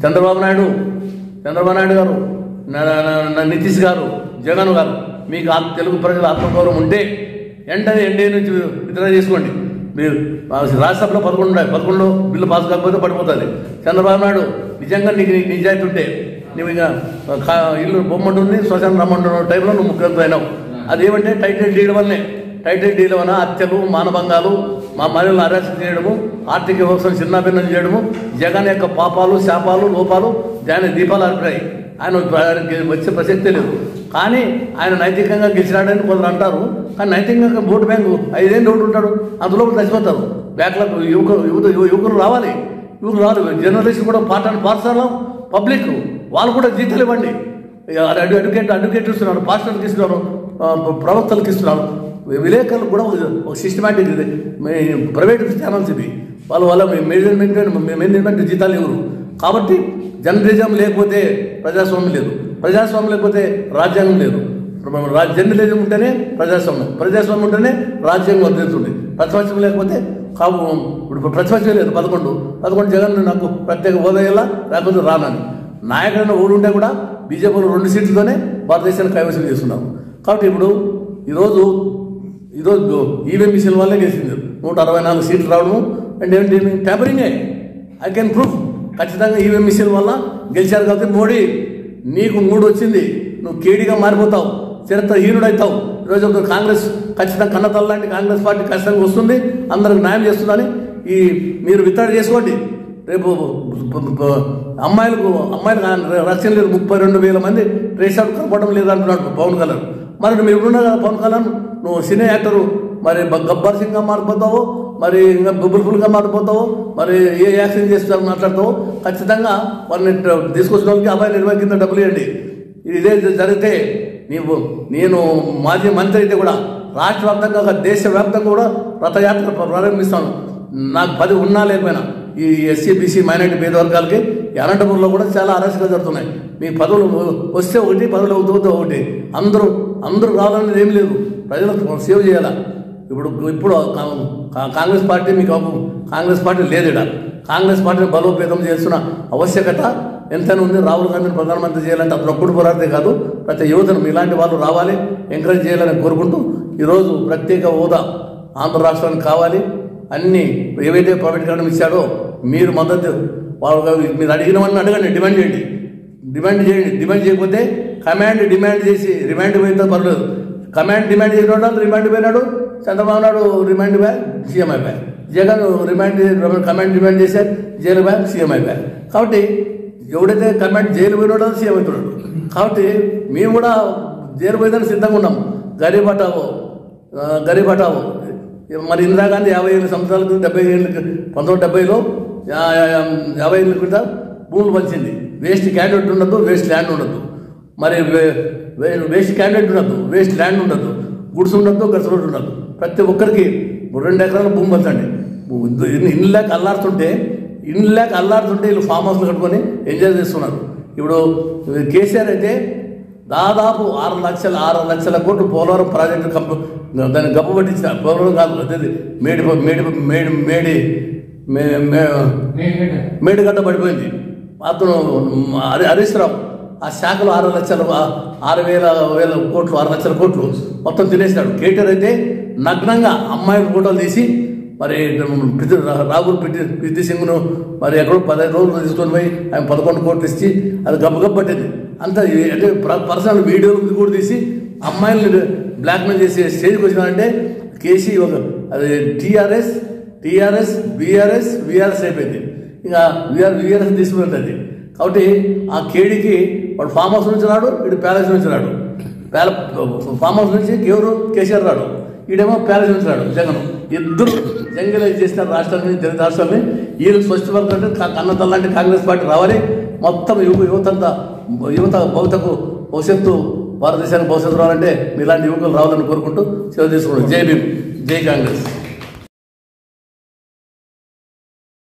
చంద్రబాబు నాయుడు గారు, నితీష్ గారు, జగన్ గారు, మీకు తెలుగు ప్రజల ఆత్మగౌరవం ఉంటే వెంటనే ఎన్డీఏ నుంచి విత్డ్రా చేసుకోండి. మీరు రాజ్యసభలో 11 బిల్లు పాస్ కాకపోతే పడిపోతుంది. చంద్రబాబు నాయుడు నిజంగా నీకు నిజాయితీ ఉంటే నువ్వు ఇంకా ఇల్లు బొమ్మంటుంది శ్మశానం రమ్మంటున్న టైంలో నువ్వు ముఖ్యమంత్రి అయినావు. అదేమంటే టైటిల్ డీల్ వల్లనే, టైటిల్ డీల్ వల్ల హత్యలు, మానభంగాలు, మా మహిళలను అరెస్ట్ చేయడము, ఆర్థిక వ్యవస్థను చిన్నాభిన్నం చేయడము, జగన్ యొక్క పాపాలు, శాపాలు, లోపాలు దాని దీపాలు అర్పాయి. ఆయన వచ్చే ప్రసక్తే లేదు. కానీ ఆయన నైతికంగా గెలిచినాడని కొందరు అంటారు. కానీ నైతికంగా ఓటు బ్యాంకు 5 ఏళ్ళు ఓటు ఉంటాడు, అందులో చచ్చిపోతారు. బ్యాక్లకు యువకులు రావాలి. జర్నలిస్ట్ కూడా పాఠశాల పబ్లిక్ వాళ్ళు కూడా జీతాలు ఇవ్వండి. అడ్వకేట్ ఇస్తున్నారు, పాస్టర్కి ఇస్తున్నారు, ప్రవక్తలకు ఇస్తున్నారు, విలేకరులు కూడా ఒక సిస్టమేటిక్ ప్రైవేట్ ఛానల్స్ ఇవి. వాళ్ళ మేనేజ్మెంట్ జీతాలు ఇవ్వరు. కాబట్టి జర్నలిజం లేకపోతే ప్రజాస్వామ్యం లేదు, ప్రజాస్వామ్యం లేకపోతే రాజ్యాంగం లేదు. జర్నలిజం ఉంటేనే ప్రజాస్వామ్యం ఉంటేనే రాజ్యాంగం వర్ధిస్తుంది. ప్రతిపక్షం లేకపోతే ఇప్పుడు ప్రతిపక్షం లేదు. 11 జగన్ నాకు ప్రత్యేక హోదా లేకపోతే రానని నాయకుడైన ఊరు ఉంటే కూడా బీజేపీలో 2 సీట్లతోనే భారతదేశాన్ని కైవసం చేస్తున్నారు. కాబట్టి ఇప్పుడు ఈరోజు ఈవీఎం మిషన్ వల్లే గెలిచింది 164 సీట్లు రావడము. అంటే ఏంటి ట్యాపరింగే. I can proof. ఖచ్చితంగా ఈవీఎం మిషన్ వల్ల గెలిచారు. కాబట్టి మోడీ నీకు 3 వచ్చింది, నువ్వు కేడీగా మారిపోతావు, చరిత్రహీనుడు అవుతావు. ఈరోజు కాంగ్రెస్ ఖచ్చితంగా కన్నతల్లి లాంటి కాంగ్రెస్ పార్టీ ఖచ్చితంగా వస్తుంది, అందరికి న్యాయం చేస్తుందని మీరు విత్డ్రా చేసుకోండి. రేపు అమ్మాయిలకు రక్షణ లేదు. 32,000 మంది రేషన్ కనపడడం లేదంటున్నాడు పవన్ కళ్యాణ్. మరి మీరు ఉన్నా కదా పవన్ కళ్యాణ్, నువ్వు సినీ యాక్టరు, మరి గబ్బర్ సింగ్గా మారిపోతావు, మరి ఇంకా బుల్బుల్గా మారిపోతావు, మరి ఏ యాక్షన్ చేస్తావు మాట్లాడతావు. ఖచ్చితంగా వాళ్ళని తీసుకొచ్చిన వాళ్ళకి అబ్బాయి 20 కింద డబ్బులు ఇవ్వండి. ఇదే జరిగితే నేను మాజీ మంత్రి అయితే కూడా రాష్ట్ర వ్యాప్తంగా దేశవ్యాప్తంగా కూడా రథయాత్ర ప్రారంభిస్తాను. నాకు 10 ఉన్నా లేకపోయినా ఈ ఎస్సీ బీసీ మైనారిటీ పేద వర్గాలకి అనంతపురంలో కూడా చాలా అరాచకాలు జరుగుతున్నాయి. మీకు పదవులు వస్తే ఒకటి, పదవులు అవుతూ ఒకటి. అందరూ రావాలనేది ఏం లేదు. ప్రజలకు సేవ్ చేయాలా. ఇప్పుడు కాంగ్రెస్ పార్టీ కాంగ్రెస్ పార్టీ లేదు. కాంగ్రెస్ పార్టీని బలోపేతం చేస్తున్న ఆవశ్యకత ఎంతైనా ఉంది. రాహుల్ గాంధీని ప్రధానమంత్రి చేయాలంటే అతను ఒక్కడు పోరాడితే కాదు, ప్రతి యువతను మీలాంటి వాళ్ళు రావాలి, ఎంకరేజ్ చేయాలని కోరుకుంటూ ఈరోజు ప్రత్యేక హోదా ఆంధ్ర రాష్ట్రానికి కావాలి. అన్ని ఏవైతే ప్రైవేటీకరణ ఇచ్చాడో మీరు మద్దతు మీరు అడిగినవన్నీ అడగండి, డిమాండ్ చేయండి. డిమాండ్ చేయకపోతే కమాండ్ డిమాండ్ చేసి రిమాండ్ పోయితే పర్లేదు. కమాండ్ డిమాండ్ చేసినాడు, రిమాండ్ పోయినాడు. Chandrababu Naidu remand back, CM అయిపోయారు. జగన్ కమాండ్ డిమాండ్ చేశారు, జైలు బ్యాక్, సీఎం అయిపోయారు. కాబట్టి ఎవడైతే కమాండ్ జైలు పోయినాడో సీఎం అవుతున్నాడు. కాబట్టి మేము కూడా జైలు పోయేదానికి సిద్ధంగా ఉన్నాం. గరీబ్ హఠావో మరి ఇందిరాగాంధీ 50 సంవత్సరాల క్రితం 70 ఏళ్ళకి 1970లో 50 ఏళ్ళ క్రితం భూములు పంచింది. వేస్ట్ క్యాండిడేట్ ఉండదు, వేస్ట్ ల్యాండ్ ఉండదు. మరి వేస్ట్ క్యాండిడేట్ ఉండదు, వేస్ట్ ల్యాండ్ ఉండదు, గుడ్స్ ఉండదు, గడ్స్ రోడ్డు ఉండదు. ప్రతి ఒక్కరికి 2 ఎకరాల భూమి పంచండి. ఇన్ని లేక అల్లాడుతుంటే వీళ్ళు ఫామ్ హౌస్లు కట్టుకొని ఎంజాయ్ చేస్తున్నారు. ఇప్పుడు కేసీఆర్ అయితే దాదాపు 6 లక్షల కోట్లు పోలవరం ప్రాజెక్టు దాన్ని గబ్బు పట్టించిన. పోలవరం కాదు, అదే మేడిగడ్డ పడిపోయింది. అతను హరీష్ రావు ఆ శాఖలో 6 లక్షల కోట్లు మొత్తం తినేసినాడు. కేటీఆర్ అయితే నగ్నంగా అమ్మాయిల ఫోటోలు తీసి మరి రాహుల్ ప్రీతి సింగ్ను మరి ఎక్కడో 15 రోజులు తీసుకొని పోయి ఆయన 11 కోట్లు ఇచ్చి అది గబ్బు పట్టింది. అంతా అంటే పర్సనల్ వీడియోలు కూడా తీసి అమ్మాయిలను బ్లాక్మెయిల్ చేసి స్టేజ్కి వచ్చినారంటే కేసీ అది టీఆర్ఎస్ బీఆర్ఎస్ అయిపోయింది. ఇంకా వీఆర్ఎస్ తీసుకున్నది. కాబట్టి ఆ కేడీకి వాడు ఫామ్ హౌస్ నుంచి రాడు, వీడు ప్యాలెస్ నుంచి రాడు. ఫామ్ హౌస్ నుంచి ఎవరు కేసీఆర్ రాడు, వీడేమో ప్యాలెస్ నుంచి రాడు జగన్. ఇద్దరు జంగలైజ్ చేసిన రాష్ట్రాన్ని, తెలుగు రాష్ట్రాన్ని. వీళ్ళు స్వచ్ఛ వర్గం అంటే కన్నతల్లాంటి కాంగ్రెస్ పార్టీ రావాలి. మొత్తం యువత భవిష్యత్తు, భారతదేశానికి భవిష్యత్తు రావాలంటే మీలాంటి యువకులు రావాలని కోరుకుంటూ సేవ తీసుకున్నాడు. జై భీమ్, జై కాంగ్రెస్.